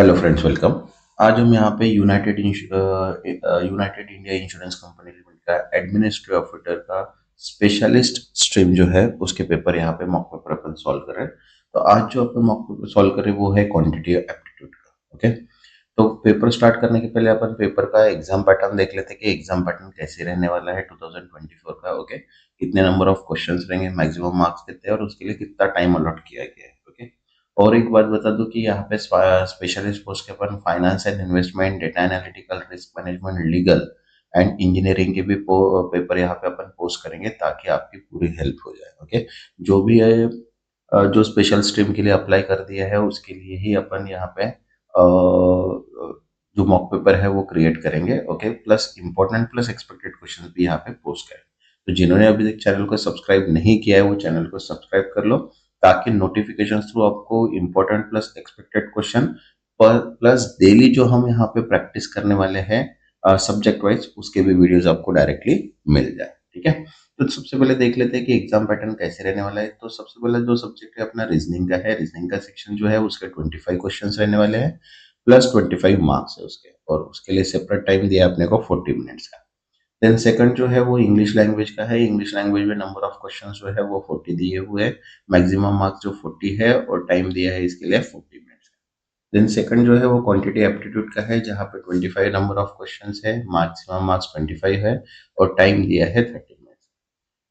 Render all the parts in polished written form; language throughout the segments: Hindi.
Hello friends, welcome. आज हम यहाँ पे United India insurance company limited का एडमिनिस्ट्रेटिव ऑफिसर का स्पेशलिस्ट स्ट्रीम जो है उसके पेपर यहाँ पे मॉक पेपर अपन सॉल्व कर रहे हैं। तो आज जो अपन मॉक पेपर सॉल्व कर रहे हैं वो है क्वांटिटी एप्टीट्यूड का। ओके, तो पेपर स्टार्ट करने के पहले अपन पेपर का एग्जाम पैटर्न देख लेते हैं कि एग्जाम पैटर्न कैसे रहने वाला है 2024 का। ओके, कितने नंबर ऑफ क्वेश्चंस रहेंगे, मैक्सिमम मार्क्स कितने हैं और उसके लिए कितना टाइम अलॉट किया गया है। ओके, और एक बात बता दूं कि यहाँ पे स्पेशलिस्ट पोस्ट के अपन finance and investment, data analytical, risk management, legal and engineering के भी पेपर यहाँ पे अपन पोस्ट करेंगे ताकि आपकी पूरी हेल्प हो जाए। ओके, जो भी है जो स्पेशल स्ट्रीम के लिए अप्लाई कर दिया है उसके लिए ही अपन यहाँ पे जो मॉक पेपर है वो क्रिएट करेंगे। Okay, plus important plus expected question भी यहाँ पे पोस्ट करें। तो जिन्होंने अभी तक चैनल को सब्सक्राइब नहीं किया है वो चैनल को सब्सक्राइब कर लो ताकि नोटिफिकेशन थ्रू आपको इंपॉर्टेंट प्लस एक्सपेक्टेड क्वेश्चन पर प्लस डेली जो हम यहाँ पे प्रैक्टिस करने वाले हैं सब्जेक्ट वाइज उसके भी वीडियोस आपको डायरेक्टली मिल जाए। ठीक है, तो सबसे पहले देख लेते हैं कि एग्जाम पैटर्न कैसे रहने वाला है। तो सबसे पहले जो सब्जेक्ट है अपना रीजनिंग का है। रीजनिंग का सेक्शन जो है उसके 25 क्वेश्चंस रहने वाले हैं प्लस 25 मार्क्स है उसके, और उसके लिए सेपरेट टाइम दिया है अपने को 40 मिनट्स का। देन सेकंड जो है वो इंग्लिश लैंग्वेज का है। इंग्लिश लैंग्वेज में नंबर ऑफ क्वेश्चंस जो है वो 40 दिए हुए हैं, मैक्सिमम मार्क्स जो 40 है और टाइम दिया है इसके लिए 40 मिनट्स का। देन सेकंड जो है वो क्वांटिटी एप्टीट्यूड का है जहाँ पे 25 नंबर ऑफ क्वेश्चंस है, मैक्सिमम मार्क्स 25 है और टाइम दिया है 30 minutes.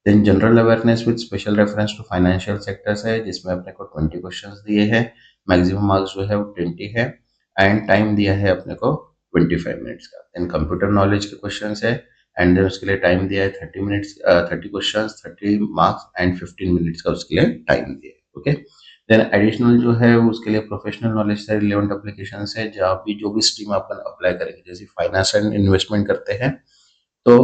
Then general awareness with special reference to financial sectors है जिसमें अपने को 20 क्वेश्चंस दिए हैं, मैक्सिमम मार्क्स जो है वो 20 है एंड टाइम दिया है अपने को 25 मिनट्स का। देन कंप्यूटर नॉलेज के क्वेश्चंस है एंड देन उसके लिए टाइम दिया है 30 minutes, 30 questions, 30 marks and 15 minutes का उसके लिए टाइम दिया है। ओके, देन एडिशनल जो है उसके लिए प्रोफेशनल नॉलेज से रिलेवेंट एप्लीकेशन है जहाँ भी जो भी स्ट्रीम अपन अप्लाई करेंगे, जैसे फाइनेंस एंड इन्वेस्टमेंट करते हैं तो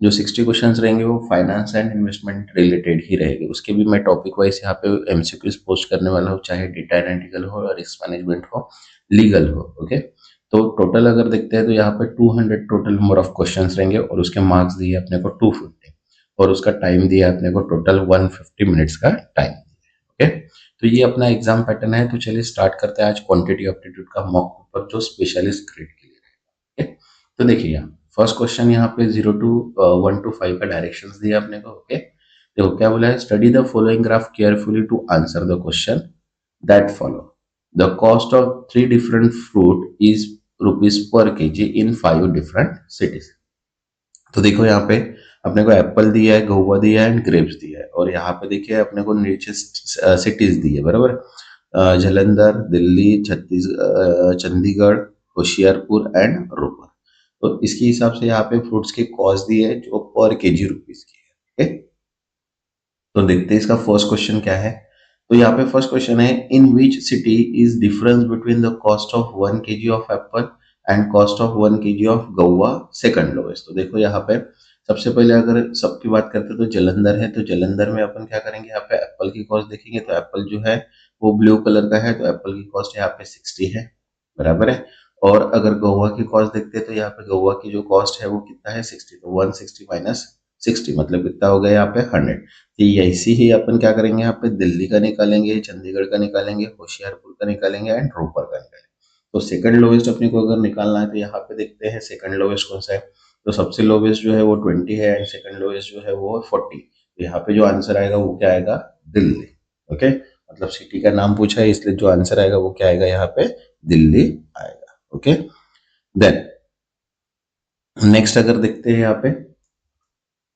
जो 60 क्वेश्चंस रहेंगे वो फाइनेंस एंड इन्वेस्टमेंट रिलेटेड ही रहेंगे। उसके भी मैं टॉपिक वाइज यहाँ पे एमसीक्यूज पोस्ट करने वाला हूँ, चाहे डेटा एनालिटिकल हो, रिस्क मैनेजमेंट हो, लीगल हो। ओके, तो टोटल अगर देखते हैं तो यहाँ पे 200 टोटल नंबर ऑफ क्वेश्चंस रहेंगे और उसके मार्क्स दिए अपने को 250 और उसका टाइम दिया अपने को टोटल 150 मिनट्स का टाइम। ओके, तो ये अपना एग्जाम पैटर्न है। तो चलिए स्टार्ट करते हैं आज क्वांटिटी एप्टीट्यूड का मॉक पेपर जो स्पेशलिस्ट ग्रेड के लिए रहेगा। ओके, तो देखिए यहाँ फर्स्ट क्वेश्चन यहाँ पे 1 to 5 का डायरेक्शंस दिया अपने को। ओके, देखो क्या बोला है, study the following graph carefully to answer the question that follow. The cost of 3 different fruit is rupees per KG in 5 different cities. तो देखो यहाँ पे अपने को एप्पल दिया है, गहुआ दिया है एंड ग्रेप्स दिया है, और यहाँ पे देखिए अपने को नीचे सिटीज दी है बराबर। जालंधर, दिल्ली, चंडीगढ़, होशियारपुर एंड रोपर। तो इसके हिसाब से यहाँ पे फ्रूट्स की कॉस्ट दी है जो पर केजी रुपीज की है। ओके, तो देखते हैं इसका फर्स्ट क्वेश्चन क्या है। तो यहाँ पे फर्स्ट क्वेश्चन है, in which city is difference between the cost of 1 kg of apple and cost of 1 kg of guava second lowest. तो देखो यहाँ पे सबसे पहले अगर सबकी बात करते हैं तो जलंधर है, तो जलंधर में अपन क्या करेंगे, यहाँ पे एप्पल की कॉस्ट देखेंगे तो एप्पल जो है वो ब्लू कलर का है तो एप्पल की कॉस्ट यहाँ पे 60 है बराबर है। और अगर गौवा की कॉस्ट देखते हैं तो यहाँ पे गौवा की जो कॉस्ट है वो कितना है 60, तो 160 माइनस 60 मतलब कितना हो गया यहाँ पे 100। तो ऐसी ही अपन क्या करेंगे, यहाँ पे दिल्ली का निकालेंगे, चंडीगढ़ का निकालेंगे, होशियारपुर का निकालेंगे एंड रोपर का निकालेंगे। तो सेकंड लोवेस्ट अपने को अगर निकालना है तो यहाँ पे देखते हैं सेकंड लोवेस्ट कौन सा है। तो सबसे लोवेस्ट जो है वो 20 है एंड सेकंड लोवेस्ट जो है वो 40। तो यहाँ पे जो आंसर आएगा वो क्या आएगा, दिल्ली। ओके, मतलब सिटी का नाम पूछा है इसलिए जो आंसर आएगा वो क्या आएगा, यहाँ पे दिल्ली आएगा। ओके, देन नेक्स्ट अगर देखते हैं यहाँ पे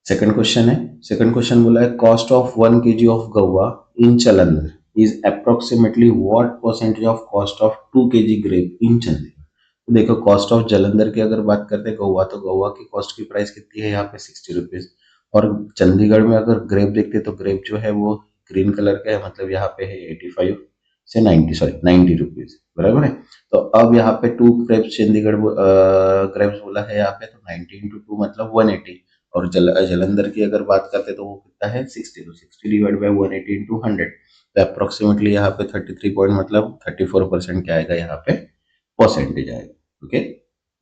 सेकंड क्वेश्चन है। सेकंड क्वेश्चन बोला है, cost of 1 kg of guava in Jalandhar is approximately what percentage of cost of 2 kg grape in Chandigarh. तो देखो कॉस्ट ऑफ जलंधर की अगर बात करते हैं गवा, तो गवा की कॉस्ट की प्राइस कितनी है यहाँ पे 60 रुपीज, और चंडीगढ़ में अगर ग्रेप देखते हैं तो ग्रेप जो है वो ग्रीन कलर का है, मतलब यहाँ पे है 85 से 90 रुपीज बराबर है। तो अब यहाँ पे 2 ग्रेप्स चंडीगढ़ ग्रेप्स बोला है यहाँ पे, तो 90 into 2 मतलब 180। और जलंधर की अगर बात करते तो वो कितना है 60, तो 60 डिवाइड बाई 180 into 100, तो अप्रोक्सीमेटली यहाँ पे 33 पॉइंट मतलब 34% क्या आएगा यहाँ पे परसेंटेज आएगा। ओके,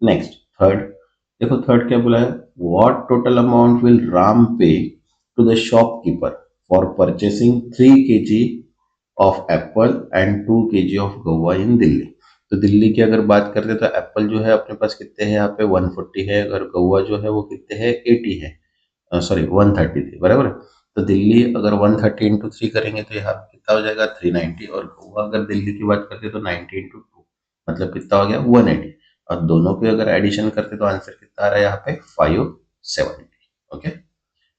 नेक्स्ट थर्ड देखो, थर्ड क्या बोला है, what total amount will Ram pay to the shopkeeper for purchasing 3 kg of apple and 2 kg of guava in Delhi. तो दिल्ली की अगर बात करते तो एप्पल जो है अपने पास कितने हैं यहाँ पे 140 है, अगर गौवा जो है वो कितने हैं 80 है, सॉरी 130 थी, बराबर है। तो दिल्ली अगर 130 इंटू 3 करेंगे तो यहाँ पे कितना हो जाएगा 390, और गोवा अगर दिल्ली की बात करते तो 90 इंटू 2 मतलब कितना हो गया 180, और दोनों पे अगर एडिशन करते तो आंसर कितना आ रहा है यहाँ पे 570। Okay,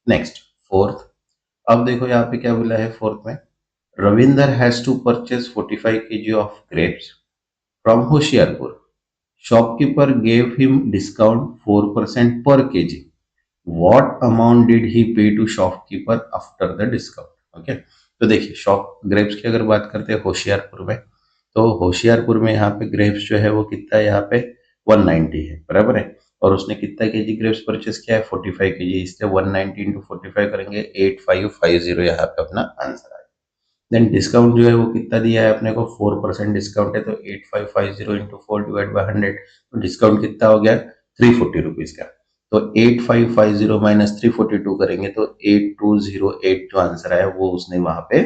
next fourth. अब देखो यहाँ पे क्या बोला है फोर्थ में, Ravinder has to purchase 45 kg of grapes from Hoshiarpur, shopkeeper gave him discount 4% per kg, what amount did he pay to shopkeeper after the discount. Okay, तो देखिए शॉप ग्रेप्स की अगर बात करते हैं होशियारपुर में, तो होशियारपुर में यहाँ पे ग्रेप्स जो है वो कितना है यहाँ पे 190 है, बराबर है। और उसने कितना केजी ग्रेप्स परचेस किया है 45 केजी, इसलिए 190 इंटू 45 करेंगे 8550 यहाँ पे अपना आंसर आएगा। देन डिस्काउंट जो है वो कितना दिया है अपने को 4% डिस्काउंट है, तो 8550 इंटू 4 डिवाइड बाई 100, तो डिस्काउंट कितना हो गया 340 रुपीज का। तो 8550 माइनस 342 करेंगे तो 8208 जो आंसर आया वो उसने वहां पे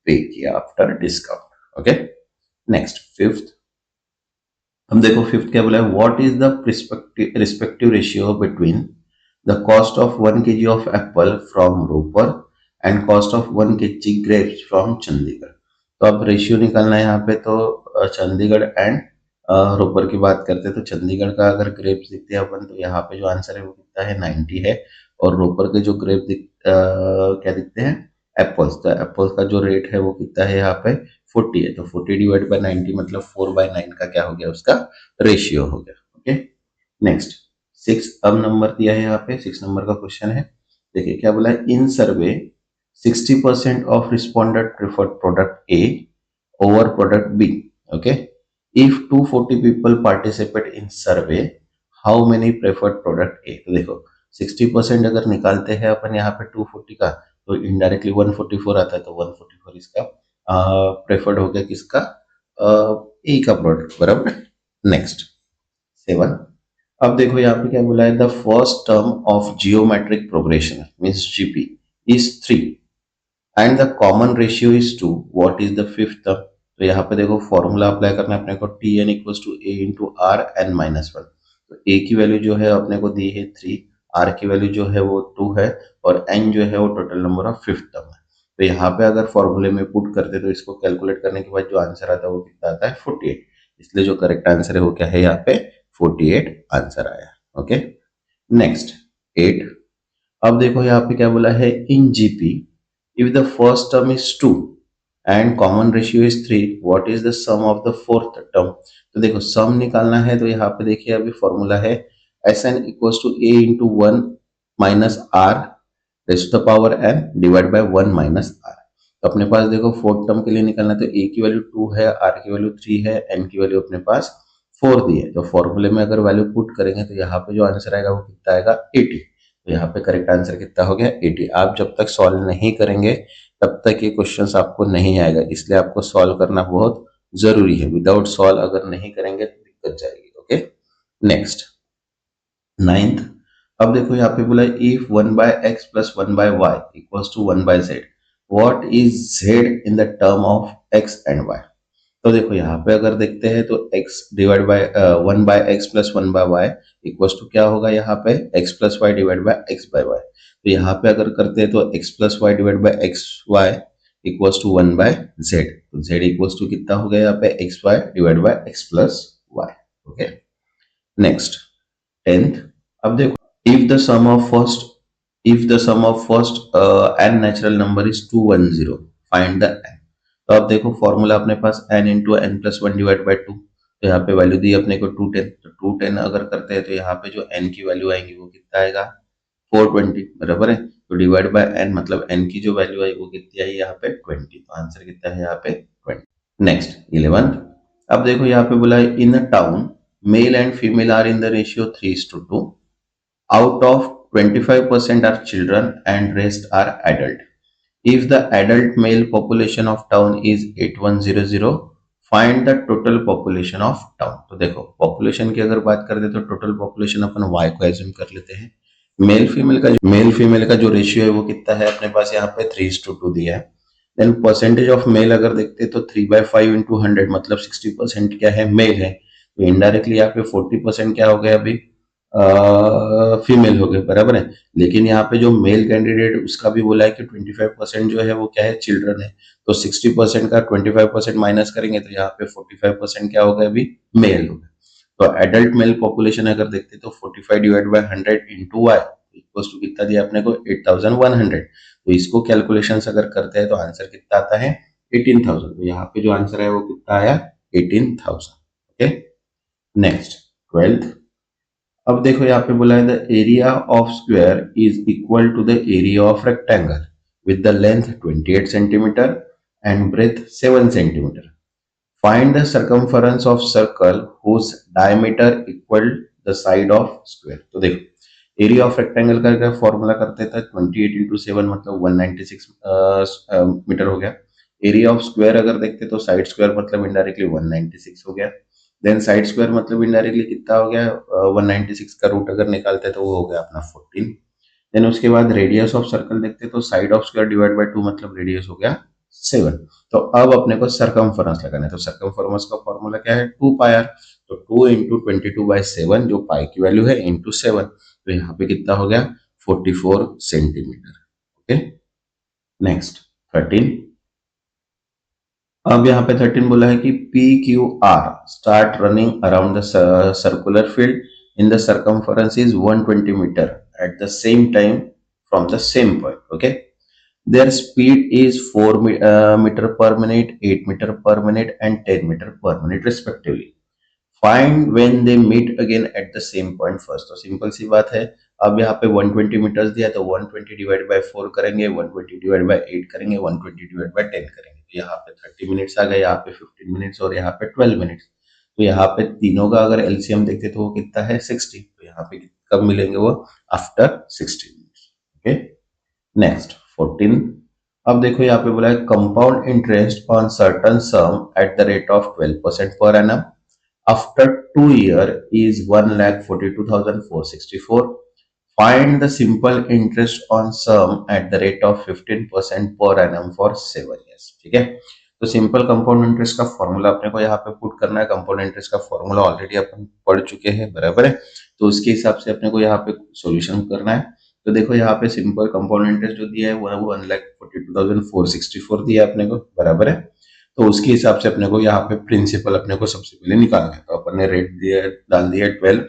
पे किया after discount. Okay, next fifth. हम देखो फिफ्थ क्या बोला है, what is the respective ratio between the cost of 1 kg of apple from Ropar and cost of 1 kg grapes from Chandigarh. तो अब रेशियो निकालना है यहाँ पे, तो चंडीगढ़ एंड रोपर की बात करते हैं तो चंडीगढ़ का अगर ग्रेप्स दिखते हैं अपन तो यहाँ पे जो आंसर है वो कितना है 90 है, और रोपर के जो ग्रेप क्या दिखते हैं एप्पल्स, तो एप्पल्स का जो रेट है वो कितना है यहाँ पे 40 है, तो 40 डिवाइड बाय 90 मतलब 4/9 का क्या हो गया उसका रेशियो हो गया। Okay, next six. अब नंबर दिया है यहाँ पे 6 नंबर का क्वेश्चन है, देखिए क्या बोला है, in survey 60% of respondent preferred product A over product B. Okay, if 240 people participate in survey, how many preferred product A. तो देखो 60% अगर निकालते हैं अपन यहाँ पे 240 का, तो इनडायरेक्टली 144 आता है, तो 144 इसका प्रेफर्ड हो गया किसका ए का प्रोडक्ट, बराबर। नेक्स्ट 7। अब देखो यहाँ पे क्या बोला है, the first term of geometric progression means GP is 3 and the common ratio is 2, what is the fifth term. तो यहाँ पे देखो फॉर्मूला अप्लाई करना है अपने को, T N equal to A into R N minus one. तो ए की वैल्यू जो है अपने को दी है 3, आर की वैल्यू जो है वो 2 है, और एन जो है वो total number of fifth term है। तो यहाँ पे अगर फॉर्मूले में पुट करते तो इसको कैलकुलेट करने के बाद जो आंसर आता है वो कितना आता है 48, इसलिए जो करेक्ट आंसर है वो क्या है यहाँ पे 48 आंसर आया। Okay, next 8। अब देखो यहाँ पे क्या बोला है, in GP if the first term is 2 and common ratio is 3, what is the sum of the fourth term. तो देखो सम निकालना है, तो यहाँ पे देखिए अभी फॉर्मूला है S N equal to A into 1 minus R raised the power N divide by 1 minus R. तो अपने पास देखो फोर्थ टर्म के लिए निकालना है, तो ए की वैल्यू 2 है, आर की वैल्यू 3 है, एन की वैल्यू अपने पास 4 दी है। तो फॉर्मूले में अगर वैल्यू पुट करेंगे तो यहाँ पे जो आंसर आएगा वो कितना आएगा 80। तो यहाँ पे करेक्ट आंसर कितना हो गया 80। आप जब तक सॉल्व नहीं करेंगे तब तक ये क्वेश्चंस आपको नहीं आएगा, इसलिए आपको सॉल्व करना बहुत जरूरी है। विदाउट सॉल्व अगर नहीं करेंगे तो दिक्कत जाएगी। Okay, next 9th। अब देखो यहाँ पे बोला if 1/x plus 1/y equals to 1/z, what is z in the term of x and y। तो देखो यहाँ पे अगर देखते हैं तो x divide by 1/x plus 1/y equals to क्या होगा यहाँ पे x plus Y divide by x/y। तो यहाँ पे अगर करते हैं तो x plus Y divide by xy equals to 1/z, तो z इक्वल्स टू कितना हो गया यहाँ पे xy divide by x plus y। Okay, next 10th। अब देखो if the sum of first n natural number is 210, find the n। तो अब देखो फॉर्मूला अपने पास n into N plus one divide by 2, तो यहाँ पे वैल्यू दी अपने को 210, तो 210 अगर करते हैं तो यहाँ पे जो n की वैल्यू आएगी वो कितना आएगा 420, बराबर है। तो डिवाइड बाय n मतलब n की जो वैल्यू आई वो कितनी आई यहाँ पे 20, तो आंसर कितना है यहाँ पे 20। Next 11th। अब देखो यहाँ पे बोला है in a town male and female are in the ratio 3:2, out of 25% are children and rest are adult. If the adult male population of town is 8100, find the total population of town। तो देखो पॉपुलेशन की अगर बात करते तो टोटल पॉपुलेशन अपन y को एज्यूम कर लेते हैं। मेल फीमेल का जो रेशियो है वो कितना है अपने पास यहाँ पे 3:2 दिया है। देन परसेंटेज ऑफ मेल अगर देखते हैं तो 3/5 इंटू 100 मतलब 60% क्या है, मेल है। तो इनडायरेक्टली यहाँ पे 40% क्या हो गया अभी, फीमेल हो गए, बराबर है। लेकिन यहाँ पे जो मेल कैंडिडेट उसका भी बोला है कि 25% जो है वो क्या है, चिल्ड्रन है। तो 60% का 25% माइनस करेंगे तो यहाँ पे 45% क्या हो गया अभी, मेल हो गया। तो एडल्ट मेल पॉपुलेशन अगर देखते तो 45 divide by 100 into Y equals to कितना दिया आपने को, 8100। तो इसको कैलकुलेशंस अगर करते हैं तो आंसर कितना आता है, 18,000। तो यहाँ पे जो आंसर है वो कितना आया, 18,000। Okay, next 12th। अब देखो यहाँ पे बोला है the area of square is equal to the area of rectangle with the length 28 centimetre and breadth 7 centimetre. Find the circumference of circle whose diameter equal the side of square. तो देखो एरिया ऑफ रेक्टेंगल का क्या फॉर्मूला करते थे, 28 इंटू 7 मतलब 196 मीटर हो गया। एरिया ऑफ स्क्वायर अगर देखते तो साइड स्क्वायर मतलब इनडायरेक्टली 196 हो गया। देन साइड स्क्वायर मतलब इनडायरेक्टली कितना हो गया, 196 का रूट अगर निकालते तो वो हो गया अपना 14। देन उसके बाद रेडियस ऑफ सर्कल देखते तो side of square divide by 2 मतलब रेडियस हो गया 7। तो अब अपने को सरकमफेरेंस लगाना है। तो सरकमफेरेंस का फॉर्मूला क्या है, 2 पाई आर। तो 2 इंटू 22/7 जो पाई की वैल्यू है इंटू 7, तो यहाँ पे कितना हो गया, 44 सेंटीमीटर। Okay, next 13। अब यहाँ पे 13 बोला है कि P Q R start running around the circular field in the circumference is 120 metre at the same time from the same point. Okay, their speed is 4 meter per minute, 8 meter per minute and 10 meter per minute respectively. Find when they meet again at the same point first। तो सिंपल सी बात है। अब यहाँ पे 120 मीटर्स दिया तो 120 डिवाइड बाय 4 करेंगे, 120 डिवाइड बाय 8 करेंगे, 120 डिवाइड बाय 10 करेंगे। तो यहाँ पे 30 मिनट्स आ गए, यहाँ पे 15 मिनट्स और यहाँ पे 12 मिनट्स। तो यहाँ पे तीनों का अगर एलसीएम देखते तो वो कितना है, 60। तो यहाँ पे कब मिलेंगे वो, आफ्टर 60 मिनट्स। Okay, next 14। अब देखो यहाँ पे बोला है compound interest on certain sum at the rate of 12% per annum after 2 year is 1,42,464। Find the simple interest on sum at the rate of 15% per annum for 7 years. ठीक है, तो सिंपल कंपाउंड इंटरेस्ट का फॉर्मूला अपने को यहाँ पे पुट करना है। कंपाउंड इंटरेस्ट का फॉर्मूला ऑलरेडी अपन पढ़ चुके हैं, बराबर है। तो उसके हिसाब से अपने को यहाँ पे सॉल्यूशन करना है। तो देखो यहाँ पे सिंपल कंपाउंड इंटरेस्ट जो दिया है वो 1,42,464 दिया है अपने को, बराबर है। तो उसके हिसाब से अपने को यहाँ पे प्रिंसिपल अपने को सबसे पहले निकालना है। तो अपन ने रेट दिया, डाल दिया 12,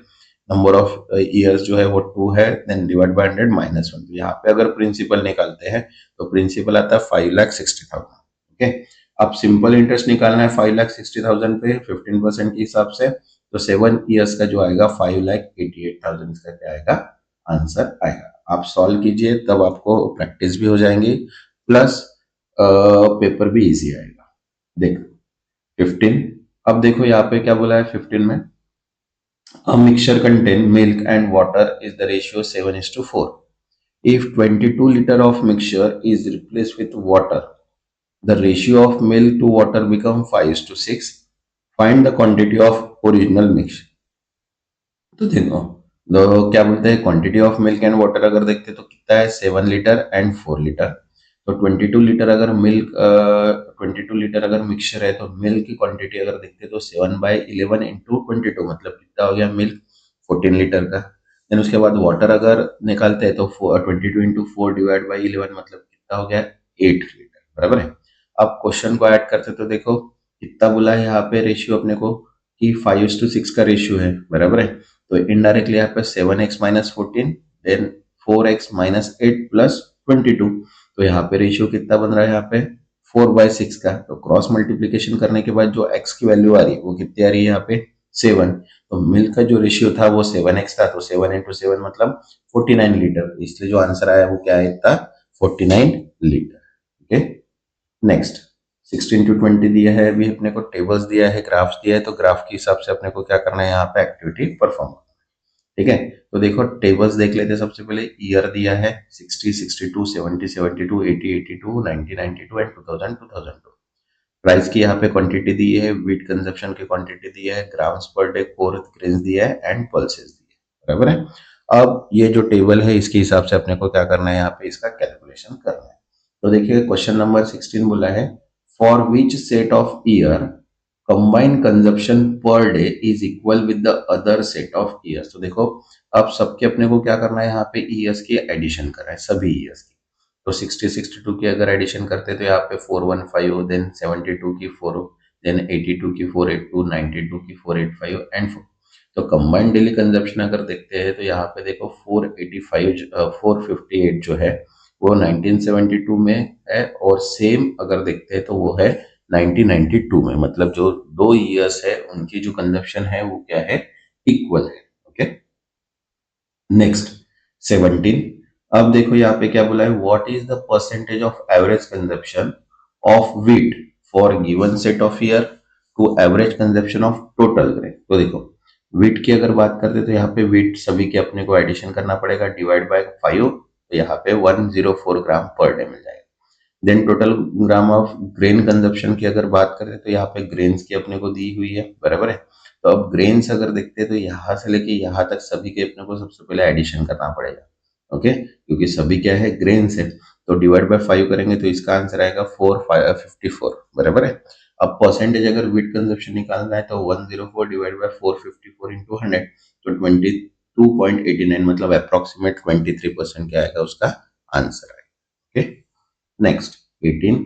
नंबर ऑफ ईयर्स जो है वो 2 है, देन डिवाइड बाय 100 -1। तो यहाँ पे अगर प्रिंसिपल निकालते हैं तो प्रिंसिपल आता है 5,60,000। ओके, अब सिंपल इंटरेस्ट निकालना है 5,60,000 पे 15% के हिसाब से। तो 7 ईयर्स का जो आएगा 5,88,000 इसका क्या आएगा, आंसर आएगा। आप सॉल्व कीजिए तब आपको प्रैक्टिस भी हो जाएंगी, प्लस पेपर भी इजी आएगा। देखो 15। अब देखो यहाँ पे क्या बोला है 15 में, a mixture contain milk and water is the ratio 7:4. If 22 liter of mixture is replaced with water, the ratio of milk to water become 5:6. Find the quantity of original mixture। तो देखो तो क्या बोलते हैं, quantity of milk and water अगर देखते तो कितना है, 7 लीटर एंड 4 लीटर। तो 22 लीटर अगर मिल्क 22 लीटर अगर मिक्सचर है तो मिल्क की क्वांटिटी अगर देखते तो 7/11 इंटू 22 मतलब कितना हो गया, मिल्क 14 लीटर का। देन उसके बाद वाटर अगर निकालते हैं तो 22 इंटू 4 डिवाइड बाई 11 मतलब कितना हो गया, 8 लीटर, बराबर है। अब क्वेश्चन को ऐड करते तो देखो कितना बोला है यहाँ पे रेशियो अपने को कि 5:6 का रेशियो है, बराबर है। तो इनडायरेक्टली यहाँ पे 7x minus 14 then 4x minus 8 plus 22। तो यहाँ पे रेशियो कितना बन रहा है, यहाँ पे 4/6 का। तो क्रॉस मल्टीप्लीकेशन करने के बाद जो x की वैल्यू आ रही है वो कितनी आ रही है, यहाँ पे 7। तो मिल्क का जो रेशियो था वो 7x था, तो 7 इंटू 7 मतलब 49 लीटर। इसलिए जो आंसर आया वो क्या है, इतना 49 लीटर। ओके, नेक्स्ट 16 to 20 दिया है, अभी अपने को टेबल्स दिया है, ग्राफ्स दिया है। तो ग्राफ के हिसाब से अपने को क्या करना है, यहाँ पे एक्टिविटी परफॉर्म करना है। ठीक है, तो देखो टेबल्स देख लेते हैं। सबसे पहले ईयर दिया है 60, 62, 70, 72, 80, 82, 90, 92 एंड 2000, 2002। प्राइस की यहाँ पे क्वांटिटी दी है, वीट कंजप्शन की क्वांटिटी दी है, grams per day core grains दिया है एंड पल्सेस दी है, बराबर है। अब ये जो टेबल है इसके हिसाब से अपने को क्या करना है, यहाँ पे इसका कैलकुलेशन करना है। तो देखिए क्वेश्चन नंबर 16 बोला है for which set of year combined consumption per day is equal with the other set of years. तो देखो अब सबके अपने को क्या करना है, यहाँ पे ईयर्स की एडिशन करना है, सभी ईयर्स की। तो 62 की अगर एडिशन करते तो यहाँ पे 415 हो, देन 72 की 4 हो, देन 82 की 482, 92 की 485 एंड 4। तो कंबाइंड डेली कंजप्शन अगर देखते हैं तो यहाँ पे देखो 458 जो है वो 1972 में है, और सेम अगर देखते हैं तो वो है 1992 में। मतलब जो दो ईयर्स है उनकी जो कंजप्शन है वो क्या है, इक्वल है। Okay, next 17। अब देखो यहाँ पे क्या बोला है, what is the percentage of average consumption of wheat for given set of year to average consumption of total grain. तो देखो व्हीट की अगर बात करते तो यहाँ पे व्हीट सभी के अपने को एडिशन करना पड़ेगा, डिवाइड बाय 5, तो यहाँ पे 104 ग्राम पर डे मिल जाएगा। Then total gram of grain consumption की अगर बात करें तो यहाँ पे ग्रेन्स की अपने को दी हुई है, बराबर है। तो अब ग्रेन्स अगर देखते हैं तो यहाँ से लेके यहाँ तक सभी के अपने को सबसे पहले एडिशन करना पड़ेगा। ओके, क्योंकि सभी क्या है, ग्रेन्स है। तो डिवाइड बाय 5 करेंगे तो इसका आंसर आएगा 454, बराबर है। अब परसेंटेज अगर व्हीट कंजप्शन निकालना है तो 104 डिवाइड बाय 454 इंटू 100, तो 22.89 मतलब अप्रोक्सीमेट 23% क्या आएगा उसका आंसर आएगा। Okay, next 18।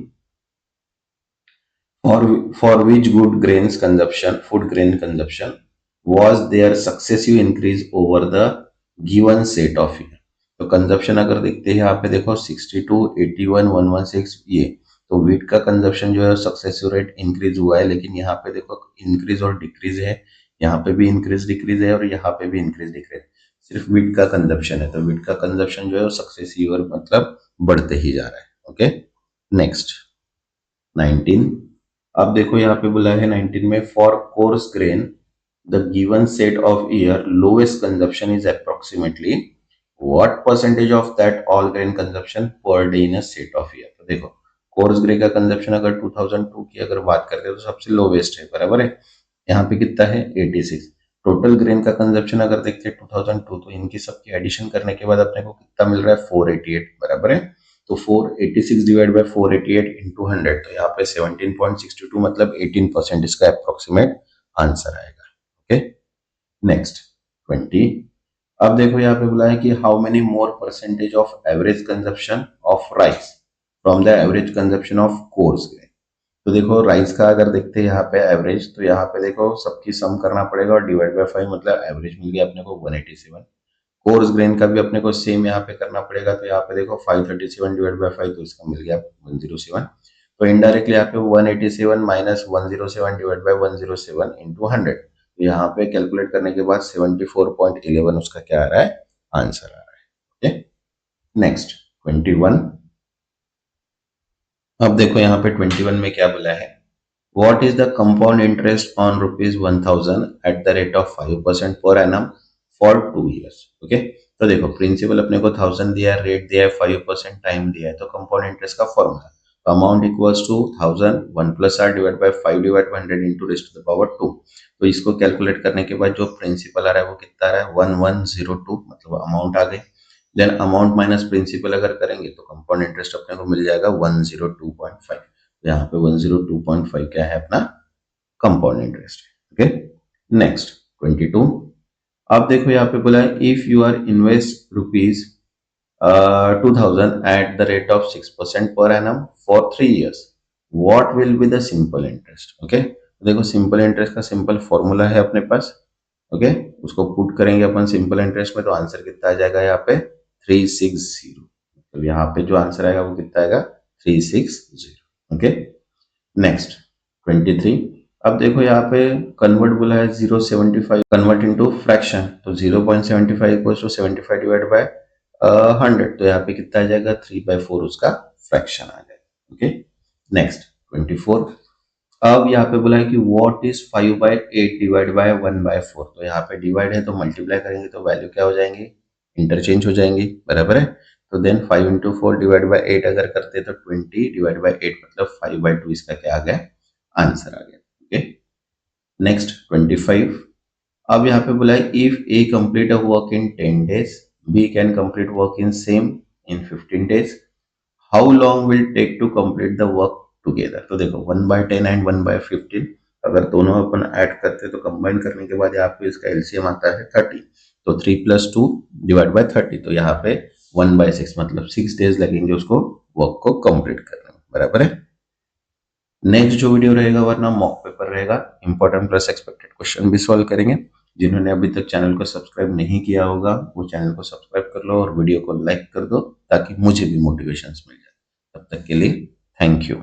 For which good grains consumption, food grain consumption was there successive increase over the given set of year। तो कंजप्शन अगर देखते हैं यहाँ पे देखो 62, 81, 116 ये, तो वीट का कंजप्शन जो है सक्सेसिव रेट इंक्रीज हुआ है, लेकिन यहाँ पे देखो इंक्रीज और डिक्रीज है, यहाँ पे भी इंक्रीज डिक्रीज है और यहाँ पे भी इंक्रीज डिक्रीज। सिर्फ वीट का कंजप्शन है, तो वीट का कंजप्शन जो है सक्सेसिव और मतलब बढ़ते ही जा रहा है। Okay, next 19। अब देखो यहाँ पे बोला है 19 में for coarse grain the given set of year lowest consumption is approximately what percentage of that all grain consumption per day in a set of year. तो देखो कोर्स ग्रे का कंजप्शन अगर 2002 की अगर बात करते हैं तो सबसे लोवेस्ट है, बराबर है। यहाँ पे कितना है 86। टोटल ग्रेन का कंजप्शन अगर देखते हैं 2002, तो इनकी सबकी एडिशन करने के बाद अपने को कितना मिल रहा है 488, बराबर है। तो 486 डिवाइड बाय 488 इंटू 100, तो यहाँ पे 17.62 मतलब 18% इसका अप्रोक्सीमेट आंसर आएगा। Okay, next 20। अब देखो यहाँ पे बोला है कि how many more percentage of average consumption of rice from the average consumption of coarse grain. तो देखो राइस का अगर देखते हैं यहाँ पे एवरेज, तो यहाँ पे देखो सबकी सम करना पड़ेगा और डिवाइड बाय 5 मतलब एवरेज मिल गया अपने को 187। कोर्स ग्रेन का भी अपने को सेम यहाँ पे करना पड़ेगा, तो यहाँ पे देखो 537 डिवाइड बाय 5 तो इसका मिल गया 107। तो इनडायरेक्टली यहाँ पे 187 माइनस 107 डिवाइड बाय 107 इंटू 100, तो यहाँ पे कैलकुलेट करने के बाद 74.11 उसका क्या आ रहा है, आंसर आ रहा है। Okay, next 21। अब देखो यहाँ पे 21 में क्या बोला है, What is the compound interest on rupees 1000 at the rate of 5% per annum for 2 years? Okay, तो देखो प्रिंसिपल अपने को 1000 दिया है, रेट दिया है 5% टाइम दिया है, तो कंपाउंड इंटरेस्ट का फॉर्मूला, तो amount equals to 1000 1 plus R divide by 5 divide by 100 into raised to the power 2। तो इसको कैलकुलेट करने के बाद जो प्रिंसिपल आ रहा है वो कितना आ रहा है 1102, मतलब अमाउंट आ गई। देन अमाउंट माइनस प्रिंसिपल अगर करेंगे तो कंपाउंड इंटरेस्ट अपने को मिल जाएगा 102.5। यहाँ पे 102.5 क्या है अपना कंपाउंड इंटरेस्ट। Okay, next 22। अब देखो यहाँ पे बोला है if you are invest rupees 2000 at the rate of 6% per annum for 3 years, what will be the simple interest. Okay, देखो सिंपल इंटरेस्ट का सिंपल फॉर्मूला है अपने पास। ओके, उसको पुट करेंगे अपन सिंपल इंटरेस्ट में, तो आंसर कितना आ जाएगा यहाँ पे 360। तो यहाँ पे जो आंसर आएगा वो कितना आएगा 360। Okay, next 23। अब देखो यहाँ पे कन्वर्ट बोला है 0.75 कन्वर्ट इनटू फ्रैक्शन, तो 0.75 इक्वल्स टू 75 डिवाइड बाय 100, तो यहाँ पे कितना आ जाएगा 3/4 उसका फ्रैक्शन आ जाएगा। Okay, next 24। अब यहाँ पे बोला है कि व्हाट इज 5/8 डिवाइड बाय 1/4, तो यहाँ पे डिवाइड है तो मल्टीप्लाई करेंगे तो वैल्यू क्या हो जाएंगी, इंटरचेंज हो जाएंगी, बराबर है। तो देन 5 इंटू 4 डिवाइड बाई 8 अगर करते तो 20 डिवाइड बाई 8 मतलब 5/2 इसका क्या आ गया, आंसर आ गया। Okay, next 25। अब यहाँ पे बोला है if A complete a work in 10 days, B can complete work in same in 15 days, how long will take to complete the work together. तो देखो 1/10 एंड 1/15, अगर दोनों अपन ऐड करते हैं तो कंबाइन करने के बाद यहाँ पे इसका एलसीएम आता है 30, तो 3 + 2 डिवाइड बाय 30, तो यहाँ पे 1/6 मतलब 6 डेज लगेंगे उसको वर्क को कंप्लीट करने में, बराबर है। नेक्स्ट जो वीडियो रहेगा वरना मॉक पेपर रहेगा, इंपॉर्टेंट प्लस एक्सपेक्टेड क्वेश्चन भी सॉल्व करेंगे। जिन्होंने अभी तक चैनल को सब्सक्राइब नहीं किया होगा वो चैनल को सब्सक्राइब कर लो और वीडियो को लाइक कर दो ताकि मुझे भी मोटिवेशन मिल जाए। तब तक के लिए थैंक यू।